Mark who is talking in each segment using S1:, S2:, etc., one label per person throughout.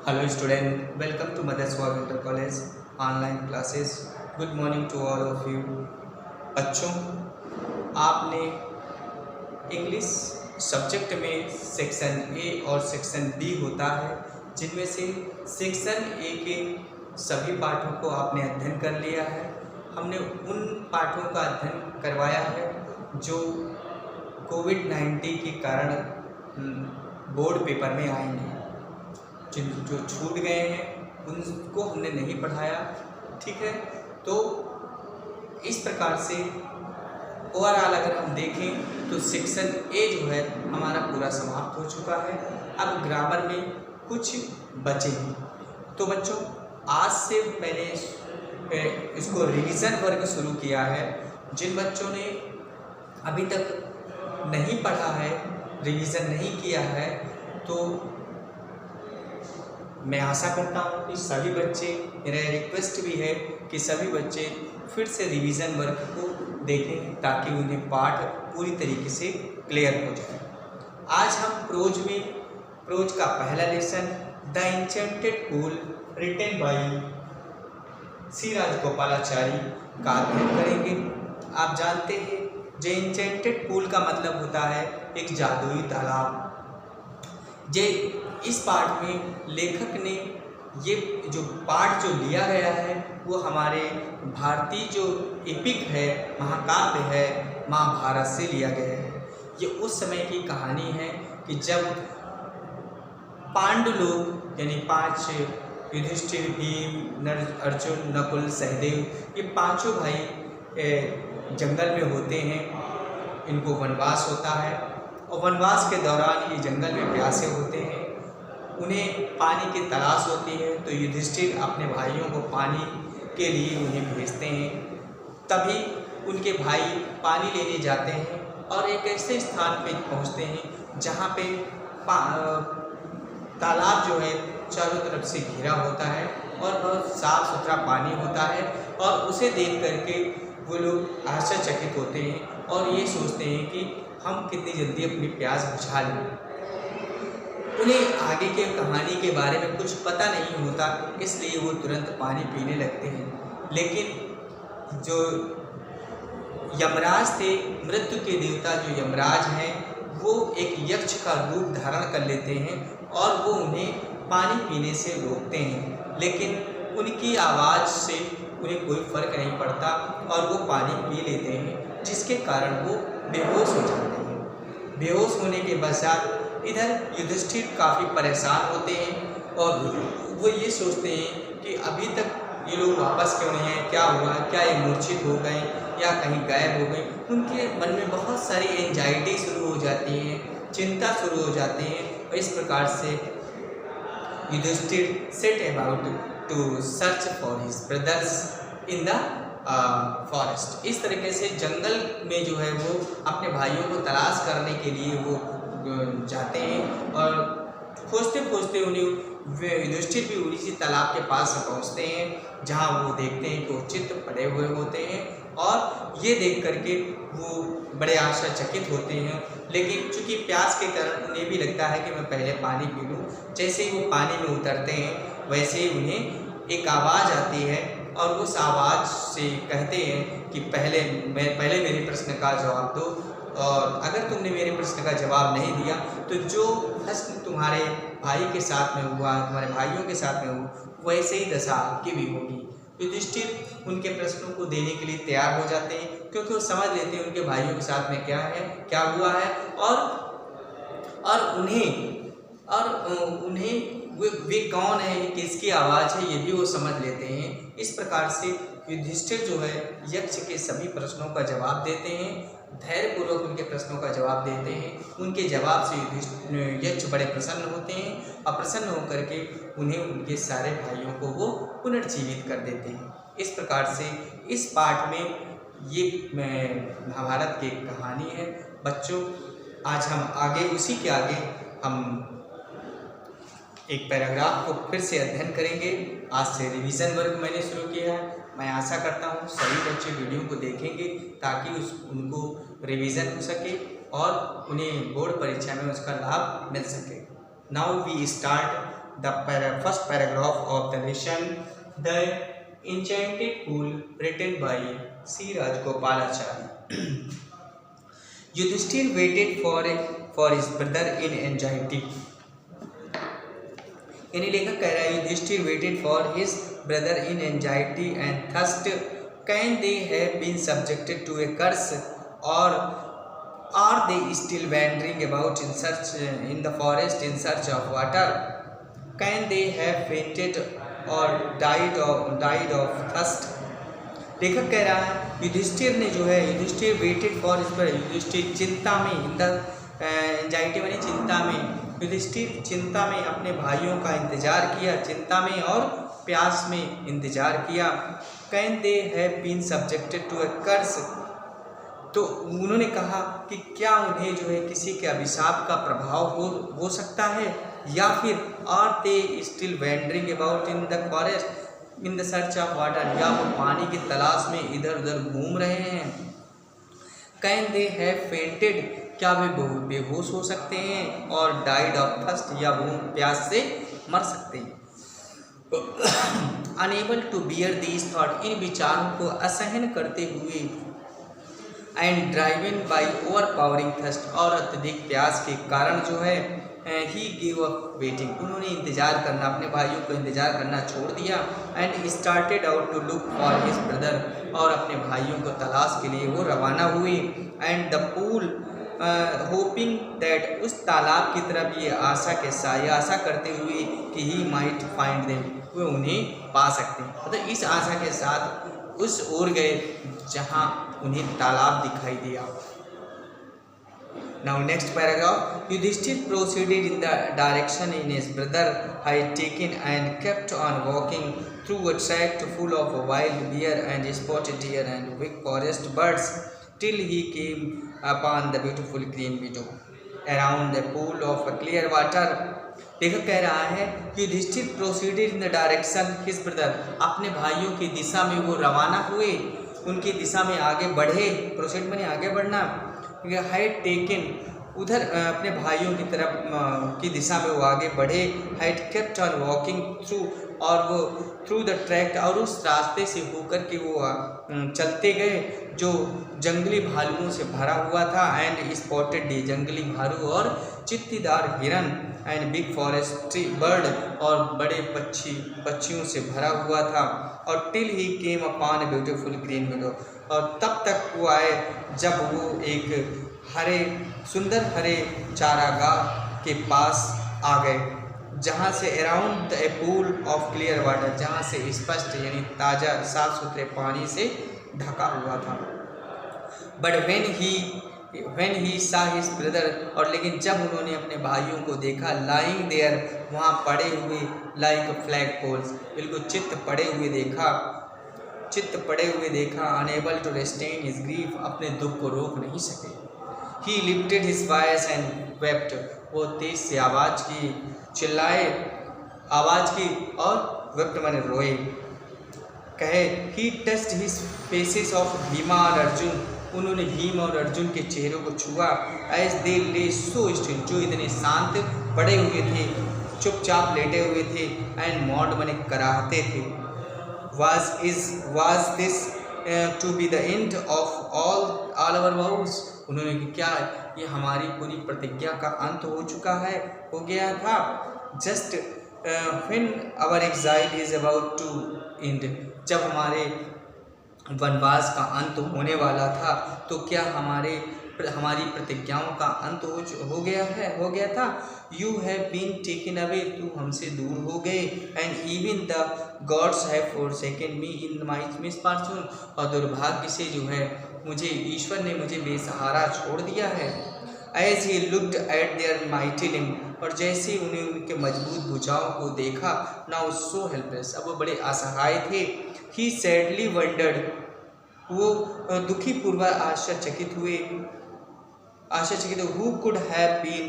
S1: Hello student, welcome to Mother Swab Inter College online classes. Good morning to all of you. बच्चों, आपने English subject में section A और section B होता है, जिनमें से सेक्शन ए के सभी पाठों को आपने अध्ययन कर लिया है। हमने उन पाठों का अध्ययन करवाया है जो कोविड-19 के कारण बोर्ड पेपर में आएंगे। जो छूट गए हैं उनको हमने नहीं पढ़ाया, ठीक है। तो इस प्रकार से ओवरऑल अगर हम देखें तो सेक्शन ए जो है हमारा पूरा समाप्त हो चुका है। अब ग्रामर में कुछ बचे हैं। तो बच्चों, आज से मैंने इसको रिवीजन वर्क शुरू किया है। जिन बच्चों ने अभी तक नहीं पढ़ा है, रिवीजन नहीं किया है, तो मैं आशा करता हूँ कि सभी बच्चे, मेरा रिक्वेस्ट भी है कि सभी बच्चे फिर से रिवीजन वर्क को देखें ताकि उन्हें पाठ पूरी तरीके से क्लियर हो जाए। आज हम प्रोज का पहला lesson the enchanted pool written by C Rajagopalachari का अध्ययन करेंगे। आप जानते हैं जो एन्चेंटेड पूल का मतलब होता है एक जादुई तालाब। इस पाठ में लेखक ने ये जो पाठ जो लिया गया है वो हमारे भारतीय जो एपिक है, महाकाव्य है, महाभारत से लिया गया है। ये उस समय की कहानी है कि जब पांडु लोग यानी 5 युधिष्ठिर, भीम, अर्जुन, नकुल, सहदेव, ये पांचों भाई जंगल में होते हैं। इनको वनवास होता है और वनवास के दौरान ये जंगल में प्यासे होते हैं, उन्हें पानी की तलाश होती है। तो युधिष्ठिर अपने भाइयों को पानी के लिए उन्हें भेजते हैं। तभी उनके भाई पानी लेने जाते हैं और एक ऐसे स्थान पे पहुंचते हैं जहां पे तालाब जो है चारों तरफ से घिरा होता है और बहुत साफ सुथरा पानी होता है। और उसे देख करके वो लोग आश्चर्यचकित होते हैं और ये सोचते हैं कि हम कितनी जल्दी अपनी प्यास बुझा लें। उन्हें आगे के कहानी के बारे में कुछ पता नहीं होता, इसलिए वो तुरंत पानी पीने लगते हैं। लेकिन जो यमराज थे, मृत्यु के देवता जो यमराज हैं, वो एक यक्ष का रूप धारण कर लेते हैं और वो उन्हें पानी पीने से रोकते हैं। लेकिन उनकी आवाज़ से उन्हें कोई फर्क नहीं पड़ता और वो पानी पी लेते हैं, जिसके कारण वो बेहोश हो जाते हैं। बेहोश होने के पश्चात इधर युधिष्ठिर काफ़ी परेशान होते हैं और वो ये सोचते हैं कि अभी तक ये लोग वापस क्यों नहीं आए, क्या हुआ, क्या ये मूर्छित हो गए या कहीं गायब हो गए। उनके मन में बहुत सारी एंजाइटी शुरू हो जाती है, चिंता शुरू हो जाती है और इस प्रकार से Yudhishthira set about to search for his brothers in the forest. इस तरीके से जंगल में जो है वो अपने भाइयों को तलाश करने के लिए वो जाते हैं और खोजते खोजते उन्हें युधिष्ठिर भी उसी तालाब के पास पहुंचते हैं जहां वो देखते हैं कि वो चित्र पड़े हुए होते हैं और ये देख करके वो बड़े आश्चर्यचकित होते हैं। लेकिन चूंकि प्यास के कारण उन्हें भी लगता है कि मैं पहले पानी पी लूँ। जैसे ही वो पानी में उतरते हैं वैसे ही उन्हें एक आवाज़ आती है और उस आवाज़ से कहते हैं कि पहले मेरे प्रश्न का जवाब दो, और अगर तुमने मेरे प्रश्न का जवाब नहीं दिया तो जो प्रश्न तुम्हारे भाई के साथ में हुआ, तुम्हारे भाइयों के साथ में हुआ, वैसे ही दशा आपकी भी होगी। युधिष्ठिर उनके प्रश्नों को देने के लिए तैयार हो जाते हैं क्योंकि वो समझ लेते हैं उनके भाइयों के साथ में क्या है, क्या हुआ है और उन्हें वे कौन है, किसकी आवाज़ है, ये भी वो समझ लेते हैं। इस प्रकार से युधिष्ठिर जो है यक्ष के सभी प्रश्नों का जवाब देते हैं, धैर्यपूर्वक उनके प्रश्नों का जवाब देते हैं। उनके जवाब से यक्ष बड़े प्रसन्न होते हैं और प्रसन्न होकर के उन्हें उनके सारे भाइयों को वो पुनर्जीवित कर देते हैं। इस प्रकार से इस पाठ में ये महाभारत की कहानी है। बच्चों, आज हम आगे उसी के आगे हम एक पैराग्राफ को फिर से अध्ययन करेंगे। आज से रिवीजन वर्क मैंने शुरू किया है। मैं आशा करता हूँ सभी बच्चे वीडियो को देखेंगे ताकि उनको रिवीजन हो सके और उन्हें बोर्ड परीक्षा में उसका लाभ मिल सके। Now we start the first paragraph of the lesson, The Enchanted Pool, written by C. Rajgopalachari. Yudhishthir waited for his brother in anxiety. यानी लेखक कह रहा है Yudhishthir waited for his brother in anxiety and thirst can they have been subjected to a curse or are they still wandering about in the forest in search of water can they have fainted or died of thirst. लेखक कह रहा है युधिष्ठिर ने जो है Yudhishthir waited for his brother, Yudhishthir चिंता में, in the anxiety बनी चिंता में, युधिष्ठिर चिंता में अपने भाइयों का इंतजार किया, चिंता में और प्यास में इंतजार किया। Can they have been subjected to a curse, तो उन्होंने कहा कि क्या उन्हें जो है किसी के अभिशाप का प्रभाव हो सकता है, या फिर are they still wandering about in the forest in the search of water, या वो पानी की तलाश में इधर उधर घूम रहे हैं। कैन दे हैव फेंटेड, क्या वे बेहोश हो सकते हैं, और डाइड ऑफ थर्स्ट, या वो प्यास से मर सकते हैं। Unable to bear these thought, इन विचारों को असहन करते हुए, and driven by overpowering thirst, और अत्यधिक प्यास के कारण जो है ही गिव अप वेटिंग, उन्होंने इंतजार करना, अपने भाइयों को इंतजार करना छोड़ दिया। And started out to look for his brother, और अपने भाइयों को तलाश के लिए वो रवाना हुए। And the pool hoping that, उस तालाब की तरफ ये आशा करते हुए कि ही माइट फाइंड देम, वे उन्हें पा सकते हैं, मतलब इस आशा के साथ उस ओर गए जहाँ उन्हें तालाब दिखाई दिया। Now next paragraph, Yudhishthir proceeded in the direction in his brother had taken and kept on walking through a tract full of wild bear and spotted deer and big forest birds till he came upon the beautiful green meadow around the pool of clear water. लेखक कह रहा है कि Yudhishthira proceeded in the direction his brother, अपने भाइयों की दिशा में वो रवाना हुए, उनकी दिशा में आगे बढ़े, प्रोसीड माने आगे बढ़ना, हैड टेकन, उधर अपने भाइयों की तरफ की दिशा में वो आगे बढ़े। Had kept on walking through, और वो थ्रू द ट्रैक, और उस रास्ते से होकर के वो चलते गए जो जंगली भालुओं से भरा हुआ था। एंड स्पॉटेड डे, जंगली भालू और चित्तीदार हिरन, एंड बिग फॉरेस्ट बर्ड, और बड़े पक्षियों से भरा हुआ था। और till he came upon a beautiful green मीडो, और तब तक वो आए जब वो एक सुंदर हरे चारागाह के पास आ गए, जहाँ से around a pool of clear water, जहाँ से स्पष्ट यानी ताज़ा साफ सुथरे पानी से ढका हुआ था। बट व्हेन ही सा हिज ब्रदर, और लेकिन जब उन्होंने अपने भाइयों को देखा, लाइंग देयर, वहाँ पड़े हुए, लाइक फ्लैग पोल्स, बिल्कुल चित्त पड़े हुए देखा, unable to restraint his grief, अपने दुख को रोक नहीं सके। ही lifted his voice and wept, वो तेज से चिल्लाए आवाज़ की और वेप्ट माने रोए। कहे ही touched his faces of Bhima और अर्जुन, उन्होंने भीम और अर्जुन के चेहरों को छुआ। एज दे ले सो स्टिल, जो इतने शांत पड़े हुए थे, चुपचाप लेटे हुए थे। एंड मॉड माने कराहते थे। was this to be the end of all our vows, उन्होंने कि क्या ये हमारी पूरी प्रतिज्ञा का अंत हो गया था। Just when our exile is about to end, जब हमारे वनवास का अंत होने वाला था, तो क्या हमारी प्रतिज्ञाओं का अंत हो गया था। You have been taken away, तू हमसे दूर हो गए। And even the gods have forsaken me in my misfortune, और दुर्भाग्य से जो है ईश्वर ने मुझे बेसहारा छोड़ दिया है। As he looked at their mighty limb, और जैसे उन्हें उनके मजबूत भुजाओं को देखा, नाउ सो हेल्पलेस, अब वो बड़े असहाय थे। ही सैडली वंडर्ड, वो दुखी पूर्वक आश्चर्यचकित हुए। Who could have been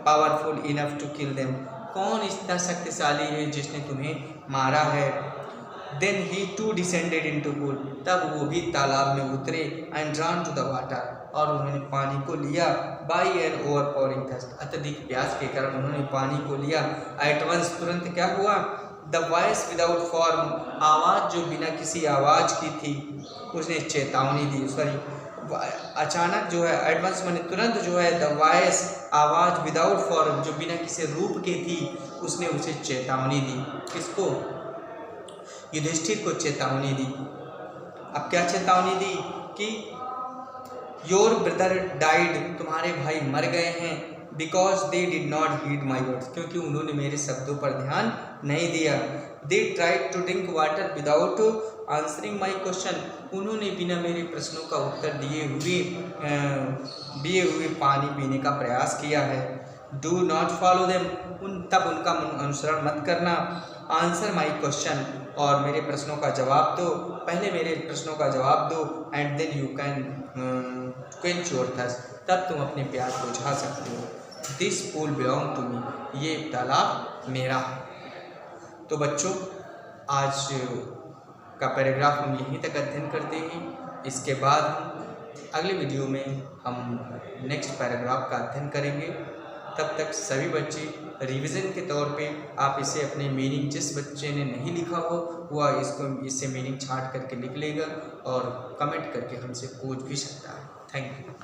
S1: powerful enough to kill them, कौन इतना शक्तिशाली है जिसने तुम्हें मारा है। Then he too descended into pool, तब वो भी तालाब में उतरे। And drawn to the water, और उन्होंने पानी को लिया। By an over pouring thirst, अत्यधिक प्यास के कारण उन्होंने पानी को लिया। एट वंस, तुरंत क्या हुआ? द वॉइस विदाउट फॉर्म, आवाज़ जो बिना किसी आवाज़ की थी, उसने चेतावनी दी। सॉरी, अचानक जो है, एडवांस माने तुरंत जो है, द वॉइस आवाज़ विदाउट फॉर्म जो बिना किसी रूप की थी, उसने उसे चेतावनी दी। किसको? युधिष्ठिर को चेतावनी दी। अब क्या चेतावनी दी? कि योर ब्रदर डाइड, तुम्हारे भाई मर गए हैं, because they did not heed my words, क्योंकि उन्होंने मेरे शब्दों पर ध्यान नहीं दिया। They tried to drink water without answering my question, उन्होंने बिना मेरे प्रश्नों का उत्तर दिए हुए पानी पीने का प्रयास किया है। डू नॉट फॉलो देम, तब उनका अनुसरण मत करना। आंसर माई क्वेश्चन, और मेरे प्रश्नों का जवाब दो, पहले मेरे प्रश्नों का जवाब दो। And then you can quench your thirst, तब तुम अपने प्यास बुझा सकते हो। This pool belong to me, ये तालाब मेरा है। तो बच्चों, आज का पैराग्राफ हम यहीं तक अध्ययन करते हैं। इसके बाद अगले वीडियो में हम नेक्स्ट पैराग्राफ का अध्ययन करेंगे। तब तक सभी बच्चे रिवीजन के तौर पे आप इसे अपने मीनिंग, जिस बच्चे ने नहीं लिखा हो वह इससे मीनिंग छांट करके लिख लेगा और कमेंट करके हमसे पूछ भी सकता है। Thank you.